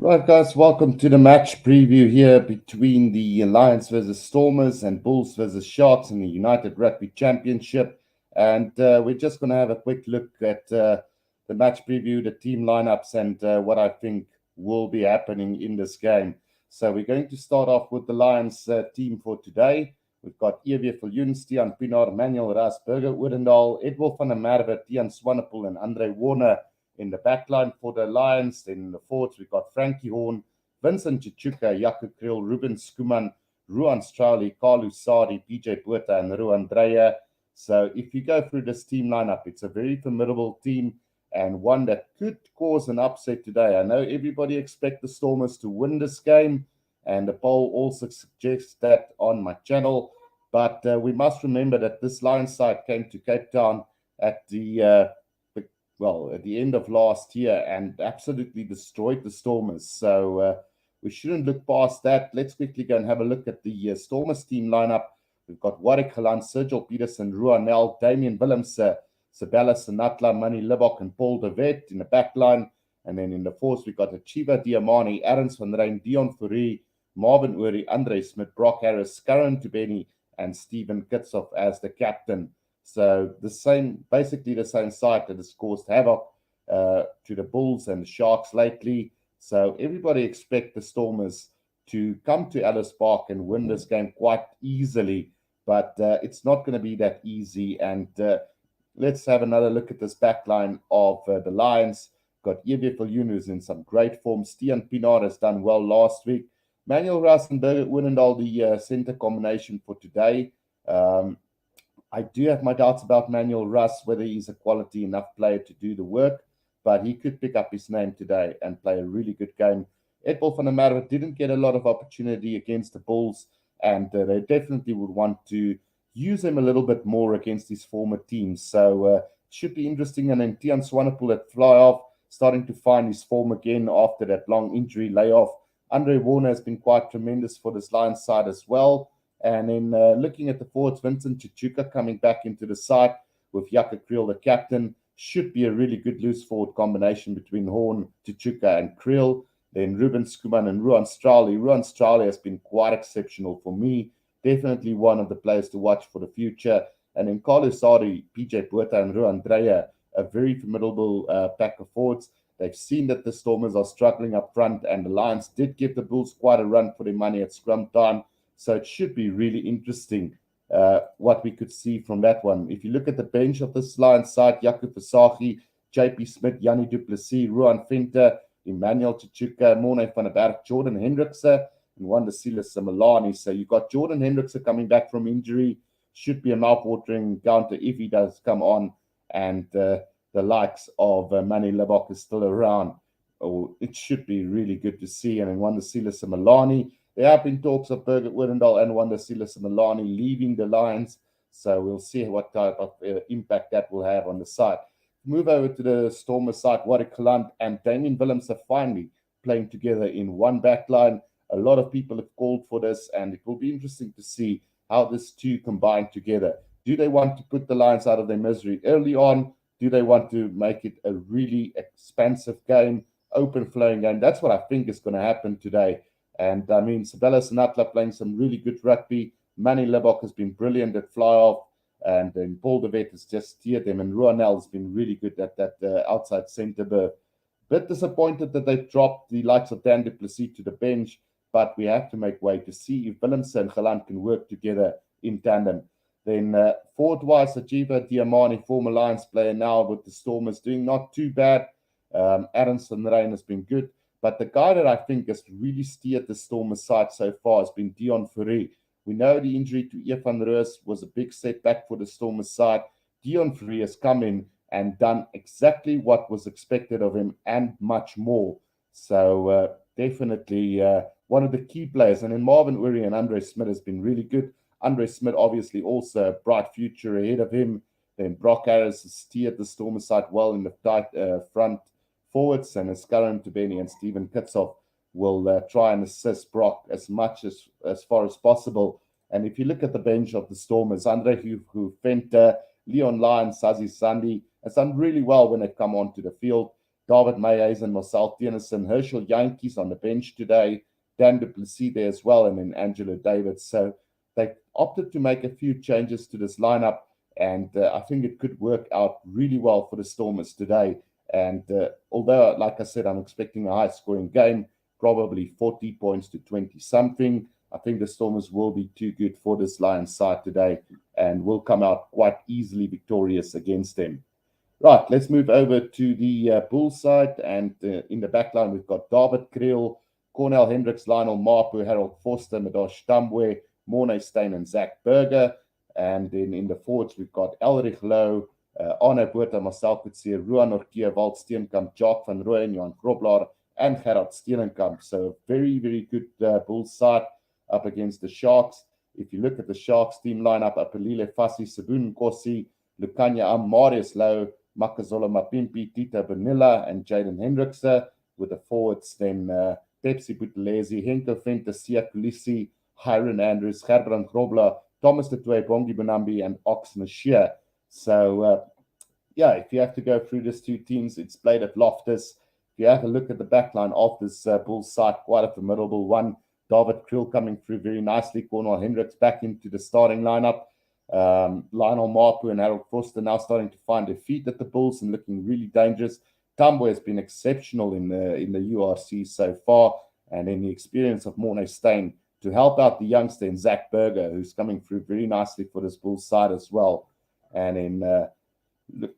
Right, guys, welcome to the match preview here between the Lions versus Stormers and Bulls versus Sharks in the United Rugby Championship. And we're just going to have a quick look at the match preview, the team lineups, and what I think will be happening in this game. So we're going to start off with the Lions team for today. We've got Evie Viljoen, Stian Pienaar, Manuel Ras, Burger Oudendal, Edwin van der Merwe, Tian Swanepoel, and Andre Warner in the backline for the Lions. Then in the forwards, we've got Frankie Horn, Vincent Chichuka, Jaco Kriel, Ruben Skuman, Ruan Strali, Carlu Sadi, PJ Botha, and Ruan Dreyer. So if you go through this team lineup, it's a very formidable team and one that could cause an upset today. I know everybody expects the Stormers to win this game, and the poll also suggests that on my channel. But we must remember that this Lions side came to Cape Town at the end of last year and absolutely destroyed the Stormers. So we shouldn't look past that. Let's quickly go and have a look at the Stormers team lineup. We've got Warwick Galan, Sergio Peterson, Ruanel, Damian Willems, Sabella Sinatla, Manny Libok, and Paul de Wet in the back line. And then in the force, we've got Achiva Diamani, Arends van Rijn, Dion Fourie, Marvin Uri, Andre Smith, Brock Harris, Karan Tubeni, and Stephen Kitsoff as the captain. So basically the same side that has caused havoc to the Bulls and the Sharks lately. So everybody expect the Stormers to come to Ellis Park and win this game quite easily, but it's not going to be that easy. And let's have another look at this back line of the Lions. Got Evie Viljoen, who's in some great form. Stian Pienaar has done well last week. Manuel Rassenberger, Oudendal, the center combination for today. I do have my doubts about Manuel Russ, whether he's a quality enough player to do the work, but he could pick up his name today and play a really good game. Edwin van der Merwe didn't get a lot of opportunity against the Bulls, and they definitely would want to use him a little bit more against his former teams. So it should be interesting. And then Tian Swanepoel at fly off, starting to find his form again after that long injury layoff. Andre Warner has been quite tremendous for this Lions side as well. And then looking at the forwards, Vincent Chichuka coming back into the side with Jaco Kriel, the captain, should be a really good loose forward combination between Horn, Chichuka, and Kriel. Then Ruben Skuman and Ruan Strali. Ruan Strali has been quite exceptional for me. Definitely one of the players to watch for the future. And then Carlu Sadi, PJ Botha, and Ruan Dreyer, a very formidable pack of forwards. They've seen that the Stormers are struggling up front, and the Lions did give the Bulls quite a run for their money at scrum time. So it should be really interesting what we could see from that one. If you look at the bench of this Lions side, Jaco Versaghi, JP Smith, Yanni Duplessis, Ruan Venter, Emmanuel Chichuka, Morne van der Berg, Jordan Hendrickse, and Wandisile Simelane. So you've got Jordan Hendrickse coming back from injury. Should be a mouth-watering encounter if he does come on. And the likes of Manny Libok is still around. Oh, it should be really good to see. And then Wandisile Simelane. There have been talks of Burger Oudendal and Wandisile Simelane leaving the Lions, so we'll see what type of impact that will have on the side. Move over to the Stormers side. Warwick Galan and Damian Willems are finally playing together in one back line. A lot of people have called for this, and it will be interesting to see how these two combine together. Do they want to put the Lions out of their misery early on? Do they want to make it a really expansive game, open-flowing game? That's what I think is going to happen today. And I mean, Sabella Sinatla playing some really good rugby. Manny Libok has been brilliant at fly off. And then Paul de Wet has just steered them. And Ruanel has been really good at that outside centre berth. Bit disappointed that they dropped the likes of Dan Duplessis to the bench. But we have to make way to see if Willems and Galan can work together in tandem. Then forward-wise, Ajiva Diamani, former Lions player now with the Stormers, doing not too bad. Arends van Rijn has been good. But the guy that I think has really steered the Stormers side so far has been Dion Fourie. We know the injury to Evan Roos was a big setback for the Stormers side. Dion Fourie has come in and done exactly what was expected of him and much more. So definitely one of the key players. And then Marvin Uri and Andre Smith has been really good. Andre Smith obviously also a bright future ahead of him. Then Brock Harris has steered the Stormers side well in the tight front forwards, and Karan Tubeni and Stephen Kitsoff will try and assist Brock as much as far as possible. And if you look at the bench of the Stormers, Andre Venter, Leon Lyon, Sazi Sandi has done really well when they come onto the field. David Mayes and Marcel Tennyson, Herschel Yankees on the bench today, Dan du Plessis there as well, and then Angelo Davids. So they opted to make a few changes to this lineup, and I think it could work out really well for the Stormers today. And although, like I said, I'm expecting a high-scoring game, probably 40 points to 20-something, I think the Stormers will be too good for this Lions side today and will come out quite easily victorious against them. Right, let's move over to the Bulls side. And in the back line, we've got David Kriel, Cornel Hendricks, Lionel Mapu, Harold Foster, Madosh Tambwe, Morne Steyn, and Zach Berger. And then in the forwards, we've got Elrich Lowe, Arno Botha, Marcel Coetzee, Ruan Nortje, Walt Steenkamp, Jacques van Rooyen, Johan Grobler, and Gerard Steenkamp. So very, very good Bulls side up against the Sharks. If you look at the Sharks team lineup, Apelile Fassi, Sabun Nkosi, Lukanya Marius Lowe, Makazola Mapimpi, Tito Bonilla, and Jaden Hendrickse. With the forwards, then Pepsi Buthelezi, Henko Venter, Sia Kulisi, Hiron Andrews, Gerbrand Grobler, Thomas de Toey, Bongi Bonambi, and Ox Nashia. So, if you have to go through these two teams, it's played at Loftus. If you have a look at the backline of this Bulls side, quite a formidable one. David Kriel coming through very nicely. Cornel Hendricks back into the starting lineup. Lionel Mapu and Harold Foster now starting to find their feet at the Bulls and looking really dangerous. Tambwe has been exceptional in the URC so far, and in the experience of Morne Steyn to help out the youngster in Zach Berger, who's coming through very nicely for this Bulls side as well. And in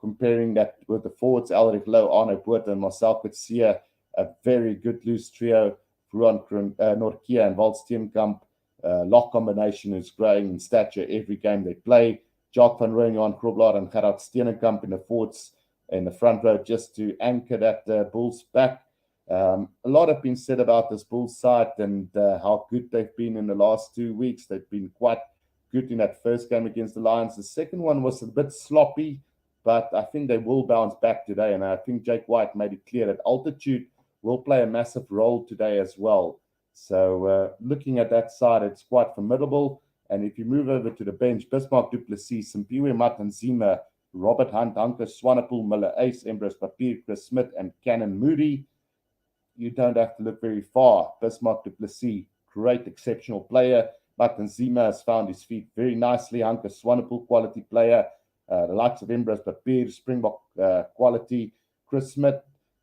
comparing that with the forwards, Elrich Lowe, Arno Botha, and Marcel Coetzee, a very good loose trio. Ruan Nortje and Walt Steenkamp, lock combination who's growing in stature every game they play. Jacques van Rooyen, Johan Grobler, and Gerard Steenkamp in the forwards in the front row just to anchor that Bulls back. A lot have been said about this Bulls side and how good they've been in the last 2 weeks. They've been quite good in that first game against the Lions. The second one was a bit sloppy, but I think they will bounce back today. And I think Jake White made it clear that altitude will play a massive role today as well. So looking at that side, it's quite formidable. And if you move over to the bench, Bismarck du Plessis, Simpiwe Matanzima, Robert Hunt, Hanko Swanepoel, Miller Ace, Embrose Papier, Chris Smith, and Cannon Moody, you don't have to look very far. Bismarck du Plessis, great, exceptional player. Matanzima has found his feet very nicely. Hanko Swanepoel, quality player. The likes of Embrose Papier, Springbok quality. Chris Smith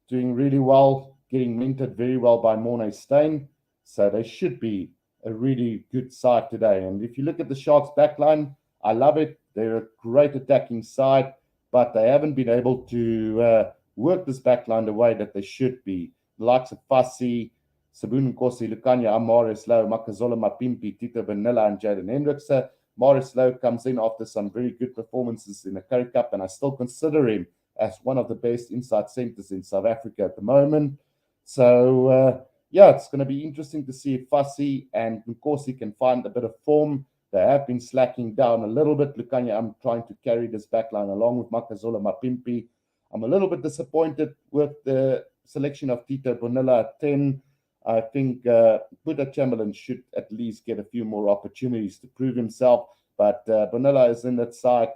doing really well, getting mentored very well by Morne Steyn. So they should be a really good side today. And if you look at the Sharks backline, I love it. They're a great attacking side, but they haven't been able to work this backline the way that they should be. The likes of Fassi, Sabun Nkosi, Lukanya, Marius Lowe, Makazola Mapimpi, Tito Bonilla, and Jaden Hendrickse. Marius Lowe comes in after some very good performances in the Currie Cup, and I still consider him as one of the best inside centers in South Africa at the moment. So, it's going to be interesting to see if Fassi and Nkosi can find a bit of form. They have been slacking down a little bit. Lukanya, I'm trying to carry this backline along with Makazola Mapimpi. I'm a little bit disappointed with the selection of Tito Bonilla at 10. I think Buddha Chamberlain should at least get a few more opportunities to prove himself. But Bonilla is in that side.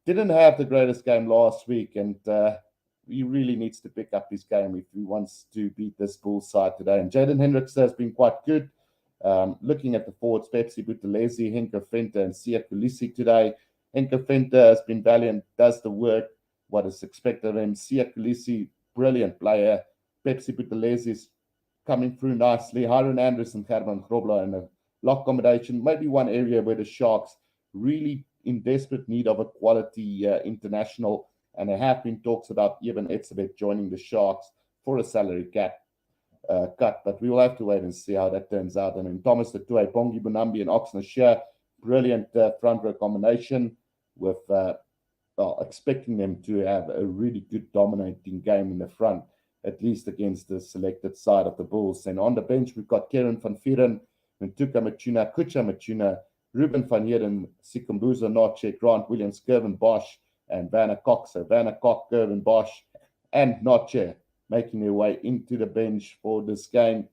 Didn't have the greatest game last week, and he really needs to pick up his game if he wants to beat this Bulls side today. And Jaden Hendrickse has been quite good. Looking at the forwards, Pepsi Buthelezi, Henko Venter, and Sia Kulisi today. Henko Venter has been valiant, does the work, what is expected of him. Sia Kulisi, brilliant player. Pepsi Buthelezi is coming through nicely. Hiron Andrews and Gerbrand Grobler in a lock combination. Maybe one area where the Sharks really in desperate need of a quality international. And there have been talks about Eben Etzebeth joining the Sharks for a salary cut. But we will have to wait and see how that turns out. And then Thomas de Toey, Bongi Bonambi, and Ox Nashia, brilliant front row combination with expecting them to have a really good dominating game in the front, at least against the selected side of the Bulls. And on the bench, we've got Kieran van Vieren, Ntuka Machuna, Kucha Machuna, Ruben van Heerden, Sikumbuzo Noche, Grant Williams, Gervin Bosch, and Vanna Cox. So Vanna Cox, Gervin Bosch, and Noche making their way into the bench for this game.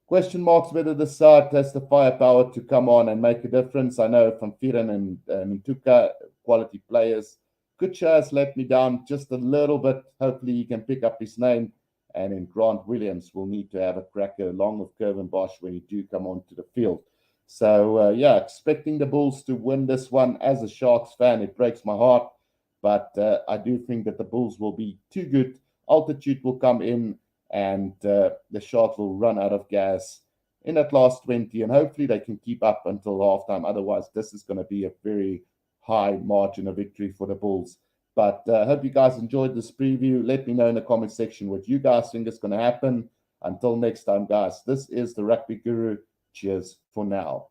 Question marks whether the side has the firepower to come on and make a difference. I know Van Vieren and Ntuka, quality players, Kutcher has let me down just a little bit. Hopefully he can pick up his name. And then Grant Williams will need to have a cracker along with Kervin Bosch when he do come onto the field. So, yeah, expecting the Bulls to win this one. As a Sharks fan, it breaks my heart. But I do think that the Bulls will be too good. Altitude will come in, and the Sharks will run out of gas in that last 20. And hopefully they can keep up until halftime. Otherwise, this is going to be a very high margin of victory for the Bulls. But I hope you guys enjoyed this preview. Let me know in the comment section what you guys think is going to happen. Until next time, guys, this is the Rugby Guru. Cheers for now.